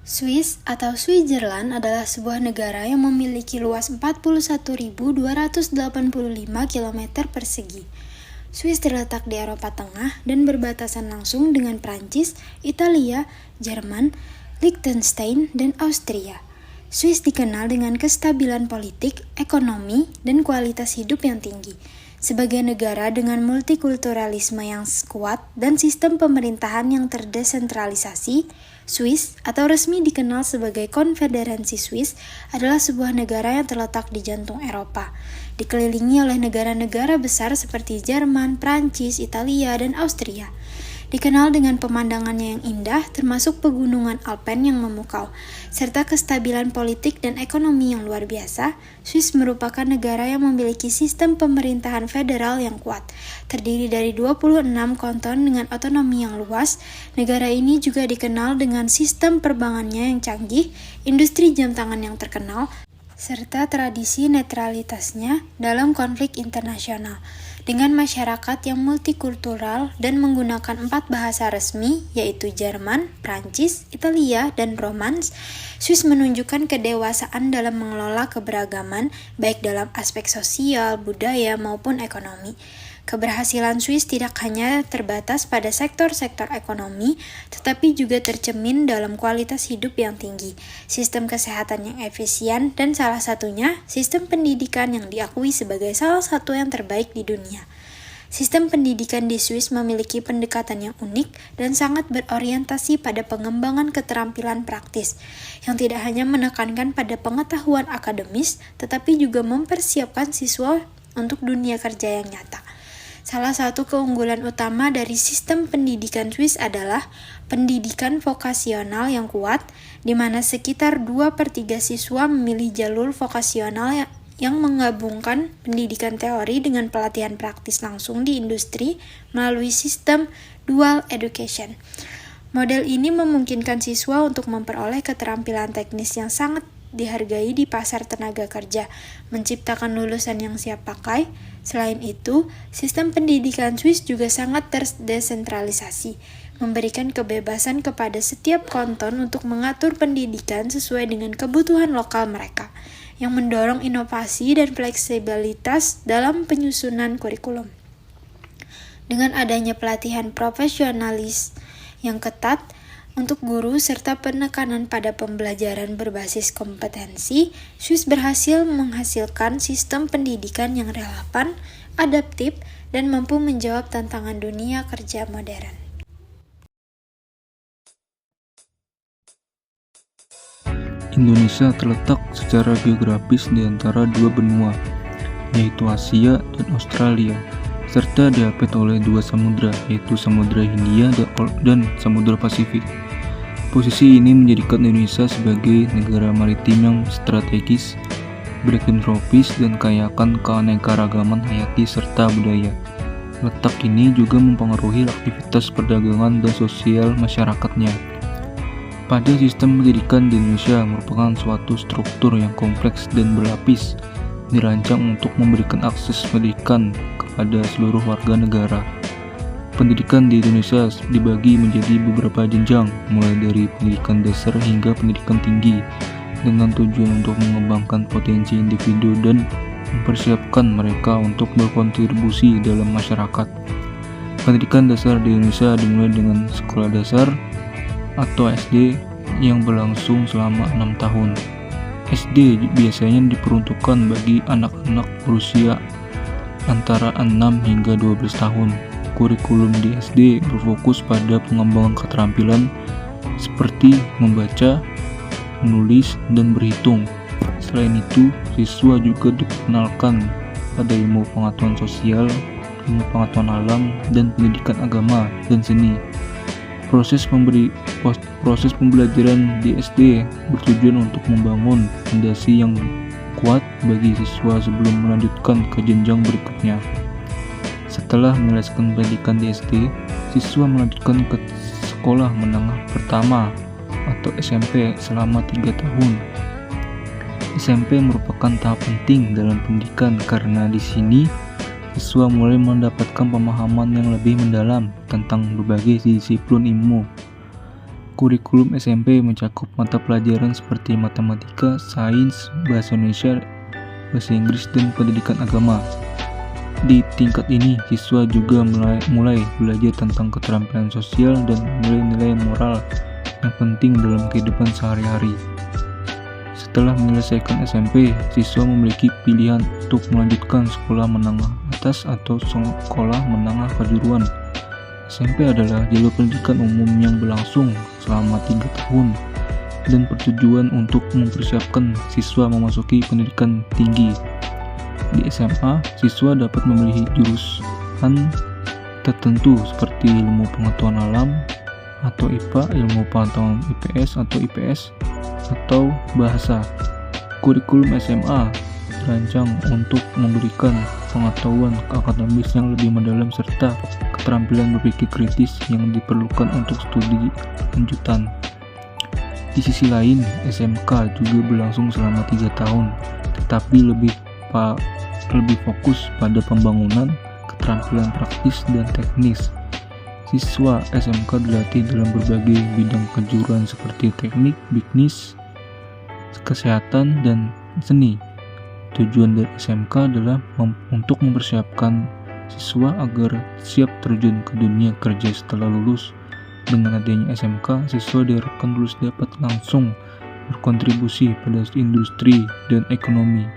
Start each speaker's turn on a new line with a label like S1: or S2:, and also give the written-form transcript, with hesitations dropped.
S1: Swiss atau Switzerland adalah sebuah negara yang memiliki luas 41.285 km persegi. Swiss terletak di Eropa Tengah dan berbatasan langsung dengan Prancis, Italia, Jerman, Liechtenstein, dan Austria. Swiss dikenal dengan kestabilan politik, ekonomi, dan kualitas hidup yang tinggi. Sebagai negara dengan multikulturalisme yang kuat dan sistem pemerintahan yang terdesentralisasi, Swiss atau resmi dikenal sebagai Konfederasi Swiss adalah sebuah negara yang terletak di jantung Eropa, dikelilingi oleh negara-negara besar seperti Jerman, Prancis, Italia, dan Austria. Dikenal dengan pemandangannya yang indah, termasuk pegunungan Alpen yang memukau, serta kestabilan politik dan ekonomi yang luar biasa. Swiss merupakan negara yang memiliki sistem pemerintahan federal yang kuat, terdiri dari 26 kanton dengan otonomi yang luas. Negara ini juga dikenal dengan sistem perbankannya yang canggih, industri jam tangan yang terkenal, serta tradisi netralitasnya dalam konflik internasional. Dengan masyarakat yang multikultural dan menggunakan 4 bahasa resmi, yaitu Jerman, Prancis, Italia, dan Romans, Swiss menunjukkan kedewasaan dalam mengelola keberagaman, baik dalam aspek sosial, budaya, maupun ekonomi. Keberhasilan Swiss tidak hanya terbatas pada sektor-sektor ekonomi, tetapi juga tercermin dalam kualitas hidup yang tinggi, sistem kesehatan yang efisien, dan salah satunya, sistem pendidikan yang diakui sebagai salah satu yang terbaik di dunia. Sistem pendidikan di Swiss memiliki pendekatan yang unik dan sangat berorientasi pada pengembangan keterampilan praktis, yang tidak hanya menekankan pada pengetahuan akademis, tetapi juga mempersiapkan siswa untuk dunia kerja yang nyata. Salah satu keunggulan utama dari sistem pendidikan Swiss adalah pendidikan vokasional yang kuat, di mana sekitar 2/3 siswa memilih jalur vokasional yang menggabungkan pendidikan teori dengan pelatihan praktis langsung di industri melalui sistem dual education. Model ini memungkinkan siswa untuk memperoleh keterampilan teknis yang sangat dihargai di pasar tenaga kerja, menciptakan lulusan yang siap pakai. Selain itu, sistem pendidikan Swiss juga sangat terdesentralisasi, memberikan kebebasan kepada setiap kanton untuk mengatur pendidikan sesuai dengan kebutuhan lokal mereka, yang mendorong inovasi dan fleksibilitas dalam penyusunan kurikulum. Dengan adanya pelatihan profesionalis yang ketat untuk guru serta penekanan pada pembelajaran berbasis kompetensi, Swiss berhasil menghasilkan sistem pendidikan yang relevan, adaptif, dan mampu menjawab tantangan dunia kerja modern.
S2: Indonesia terletak secara geografis di antara dua benua, yaitu Asia dan Australia, serta diapit oleh dua samudra, yaitu Samudra Hindia dan Samudra Pasifik. Posisi ini menjadikan Indonesia sebagai negara maritim yang strategis, beriklim tropis, dan kaya akan keanekaragaman hayati serta budaya. Letak ini juga mempengaruhi aktivitas perdagangan dan sosial masyarakatnya. Pada sistem pendidikan di Indonesia merupakan suatu struktur yang kompleks dan berlapis, dirancang untuk memberikan akses pendidikan kepada seluruh warga negara. Pendidikan di Indonesia dibagi menjadi beberapa jenjang, mulai dari pendidikan dasar hingga pendidikan tinggi, dengan tujuan untuk mengembangkan potensi individu dan mempersiapkan mereka untuk berkontribusi dalam masyarakat. Pendidikan dasar di Indonesia dimulai dengan sekolah dasar atau SD yang berlangsung selama 6 tahun. SD biasanya diperuntukkan bagi anak-anak berusia antara 6 hingga 12 tahun. Kurikulum di SD berfokus pada pengembangan keterampilan seperti membaca, menulis, dan berhitung. Selain itu, siswa juga diperkenalkan pada ilmu pengetahuan sosial, ilmu pengetahuan alam, dan pendidikan agama dan seni. Proses pembelajaran di SD bertujuan untuk membangun fondasi yang kuat bagi siswa sebelum melanjutkan ke jenjang berikutnya. Setelah menyelesaikan pendidikan di SD, siswa melanjutkan ke sekolah menengah pertama atau SMP selama 3 tahun. SMP merupakan tahap penting dalam pendidikan karena di sini siswa mulai mendapatkan pemahaman yang lebih mendalam tentang berbagai disiplin ilmu. Kurikulum SMP mencakup mata pelajaran seperti matematika, sains, bahasa Indonesia, bahasa Inggris, dan pendidikan agama. Di tingkat ini, siswa juga mulai belajar tentang keterampilan sosial dan nilai-nilai moral yang penting dalam kehidupan sehari-hari. Setelah menyelesaikan SMP, siswa memiliki pilihan untuk melanjutkan sekolah menengah atas atau sekolah menengah kejuruan. SMP adalah jalur pendidikan umum yang berlangsung selama 3 tahun dan bertujuan untuk mempersiapkan siswa memasuki pendidikan tinggi. Di SMA, siswa dapat memilih jurusan tertentu seperti ilmu pengetahuan alam atau IPA, ilmu pengetahuan IPS atau IPS, atau bahasa. Kurikulum SMA dirancang untuk memberikan pengetahuan akademis yang lebih mendalam serta keterampilan berpikir kritis yang diperlukan untuk studi lanjutan. Di sisi lain, SMK juga berlangsung selama 3 tahun, tetapi lebih fokus pada pembangunan keterampilan praktis dan teknis. Siswa SMK dilatih dalam berbagai bidang kejuruan seperti teknik, bisnis, kesehatan, dan seni. Tujuan dari SMK adalah untuk mempersiapkan siswa agar siap terjun ke dunia kerja setelah lulus. Dengan adanya SMK, siswa diharapkan lulus dapat langsung berkontribusi pada industri dan ekonomi.